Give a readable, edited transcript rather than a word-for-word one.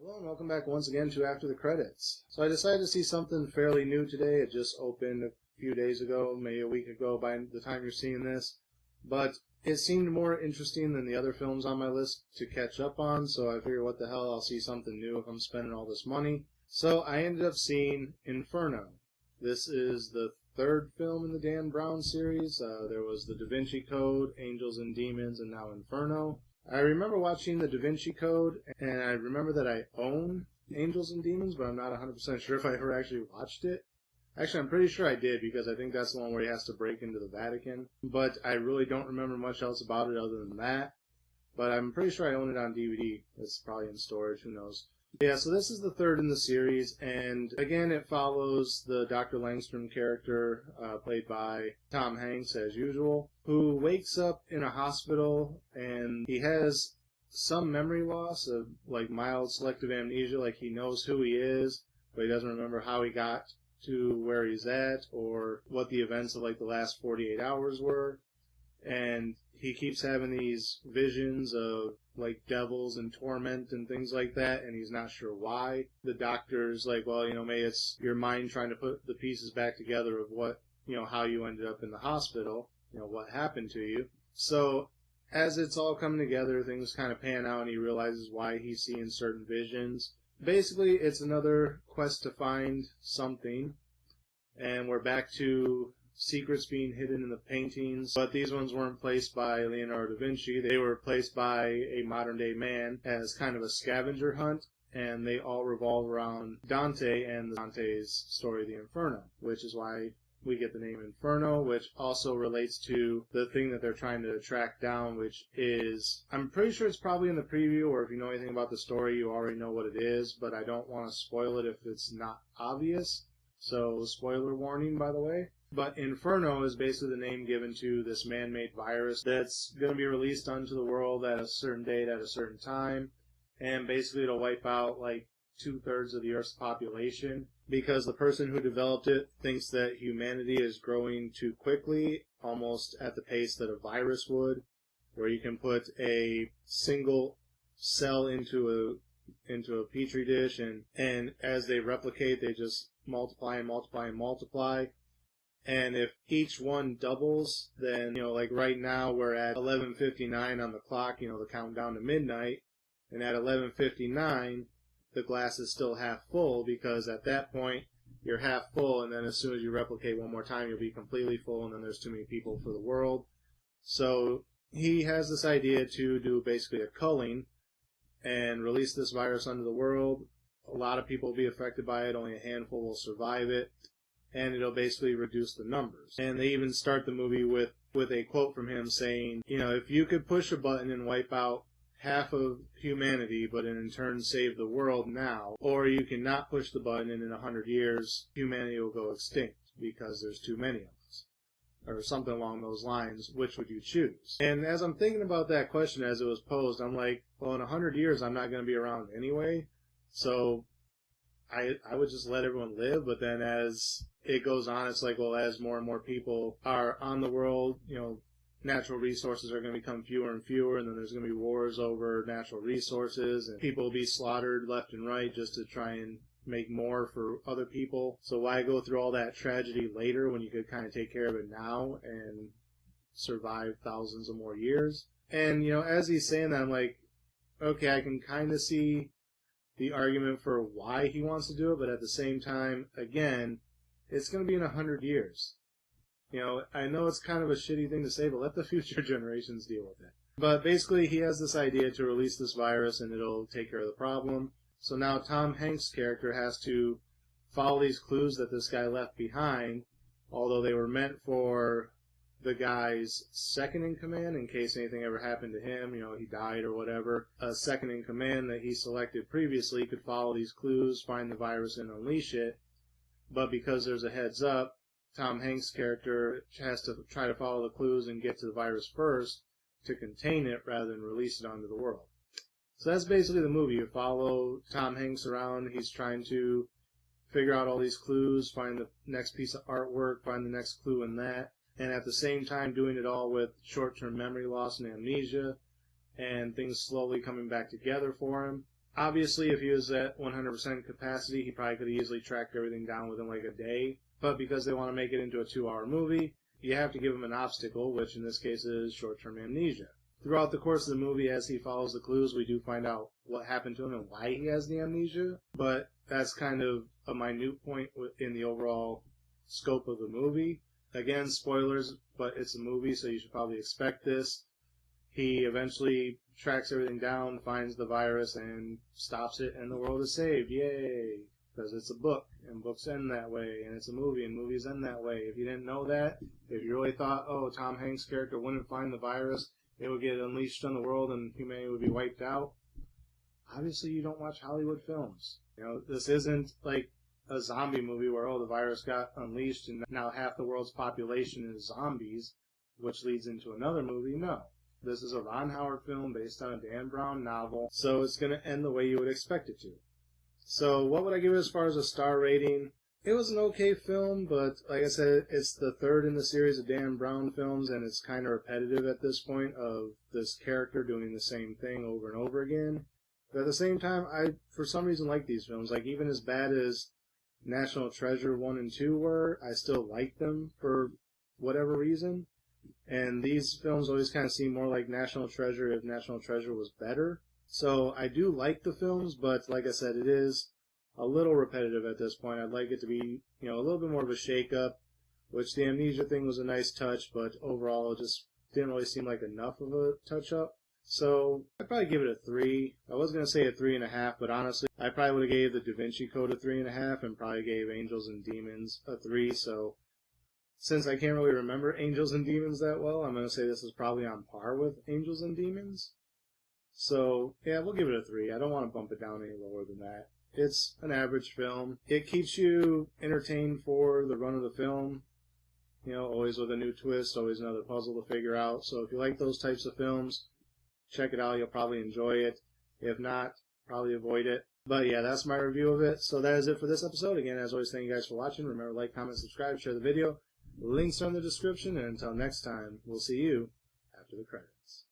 Hello and welcome back once again to After the Credits. So I decided to see something fairly new today. It just opened a few days ago, maybe a week ago by the time you're seeing this. But it seemed more interesting than the other films on my list to catch up on, so I figured what the hell, I'll see something new if I'm spending all this money. So I ended up seeing Inferno. This is the third film in the Dan Brown series. There was The Da Vinci Code, Angels and Demons, and now Inferno. I remember watching The Da Vinci Code, and I remember that I own Angels and Demons, but I'm not 100% sure if I ever actually watched it. Actually, I'm pretty sure I did, because I think that's the one where he has to break into the Vatican. But I really don't remember much else about it other than that. But I'm pretty sure I own it on DVD. It's probably in storage, who knows. Yeah, so this is the third in the series, and again it follows the Dr. Langstrom character, played by Tom Hanks as usual, who wakes up in a hospital and he has some memory loss of like mild selective amnesia, like he knows who he is, but he doesn't remember how he got to where he's at or what the events of like the last 48 hours were. And he keeps having these visions of like devils and torment and things like that, and he's not sure why. The doctor's like, well, maybe it's your mind trying to put the pieces back together of what, how you ended up in the hospital, what happened to you. So as it's all coming together, things kind of pan out and he realizes why he's seeing certain visions. Basically, it's another quest to find something, and we're back to secrets being hidden in the paintings, but these ones weren't placed by Leonardo da Vinci. They were placed by a modern-day man as kind of a scavenger hunt, and they all revolve around Dante and Dante's story, the Inferno, which is why we get the name Inferno, which also relates to the thing that they're trying to track down, which is, I'm pretty sure it's probably in the preview, or if you know anything about the story, you already know what it is, but I don't want to spoil it if it's not obvious. So, spoiler warning, by the way. But Inferno is basically the name given to this man-made virus that's going to be released onto the world at a certain date at a certain time. And basically it'll wipe out like 2/3 of the Earth's population because the person who developed it thinks that humanity is growing too quickly, almost at the pace that a virus would, where you can put a single cell into a petri dish and as they replicate, they just multiply and multiply and multiply. And if each one doubles, then, like right now we're at 11:59 on the clock, the countdown to midnight. And at 11:59, the glass is still half full because at that point, you're half full. And then as soon as you replicate one more time, you'll be completely full. And then there's too many people for the world. So he has this idea to do basically a culling and release this virus onto the world. A lot of people will be affected by it. Only a handful will survive it. And it'll basically reduce the numbers. And they even start the movie with a quote from him saying, if you could push a button and wipe out half of humanity, but in turn save the world now, or you can not push the button and in 100 years, humanity will go extinct because there's too many of us. Or something along those lines, which would you choose? And as I'm thinking about that question as it was posed, I'm like, well, in 100 years, I'm not going to be around anyway, so I would just let everyone live, but then as it goes on, it's like, well, as more and more people are on the world, natural resources are going to become fewer and fewer, and then there's going to be wars over natural resources, and people will be slaughtered left and right just to try and make more for other people. So why go through all that tragedy later when you could kind of take care of it now and survive thousands of more years? And, as he's saying that, I'm like, okay, I can kind of see the argument for why he wants to do it, but at the same time, again, it's going to be in 100 years. I know it's kind of a shitty thing to say, but let the future generations deal with it. But basically, he has this idea to release this virus, and it'll take care of the problem. So now Tom Hanks' character has to follow these clues that this guy left behind, although they were meant for the guy's second in command in case anything ever happened to him, he died or whatever. A second in command that he selected previously could follow these clues, find the virus, and unleash it. But because there's a heads up, Tom Hanks' character has to try to follow the clues and get to the virus first to contain it rather than release it onto the world. So that's basically the movie. You follow Tom Hanks around. He's trying to figure out all these clues, find the next piece of artwork, find the next clue in that, and at the same time doing it all with short-term memory loss and amnesia, and things slowly coming back together for him. Obviously, if he was at 100% capacity, he probably could have easily tracked everything down within like a day. But because they want to make it into a 2-hour movie, you have to give him an obstacle, which in this case is short-term amnesia. Throughout the course of the movie, as he follows the clues, we do find out what happened to him and why he has the amnesia. But that's kind of a minute point in the overall scope of the movie. Again, spoilers, but it's a movie, so you should probably expect this. He eventually tracks everything down, finds the virus, and stops it, and the world is saved. Yay! Because it's a book, and books end that way, and it's a movie, and movies end that way. If you didn't know that, if you really thought, oh, Tom Hanks' character wouldn't find the virus, it would get unleashed on the world, and humanity would be wiped out, obviously you don't watch Hollywood films. You know, this isn't like a zombie movie where, oh, the virus got unleashed, and now half the world's population is zombies, which leads into another movie. No. This is a Ron Howard film based on a Dan Brown novel, so it's going to end the way you would expect it to. So what would I give it as far as a star rating? It was an okay film, but like I said, it's the third in the series of Dan Brown films, and it's kind of repetitive at this point of this character doing the same thing over and over again. But at the same time, I, for some reason, like these films. Like, even as bad as National Treasure 1 and 2 were, I still like them for whatever reason. And these films always kind of seem more like National Treasure if National Treasure was better. So I do like the films, but like I said, it is a little repetitive at this point. I'd like it to be, you know, a little bit more of a shake-up, which the amnesia thing was a nice touch, but overall it just didn't really seem like enough of a touch-up. So I'd probably give it a 3. I was going to say a 3.5, but honestly, I probably would have gave the Da Vinci Code a 3.5 and probably gave Angels and Demons a 3, so since I can't really remember Angels and Demons that well, I'm going to say this is probably on par with Angels and Demons. So, yeah, we'll give it a 3. I don't want to bump it down any lower than that. It's an average film. It keeps you entertained for the run of the film. You know, always with a new twist, always another puzzle to figure out. So if you like those types of films, check it out. You'll probably enjoy it. If not, probably avoid it. But yeah, that's my review of it. So that is it for this episode. Again, as always, thank you guys for watching. Remember, like, comment, subscribe, share the video. Links are in the description, and until next time, we'll see you after the credits.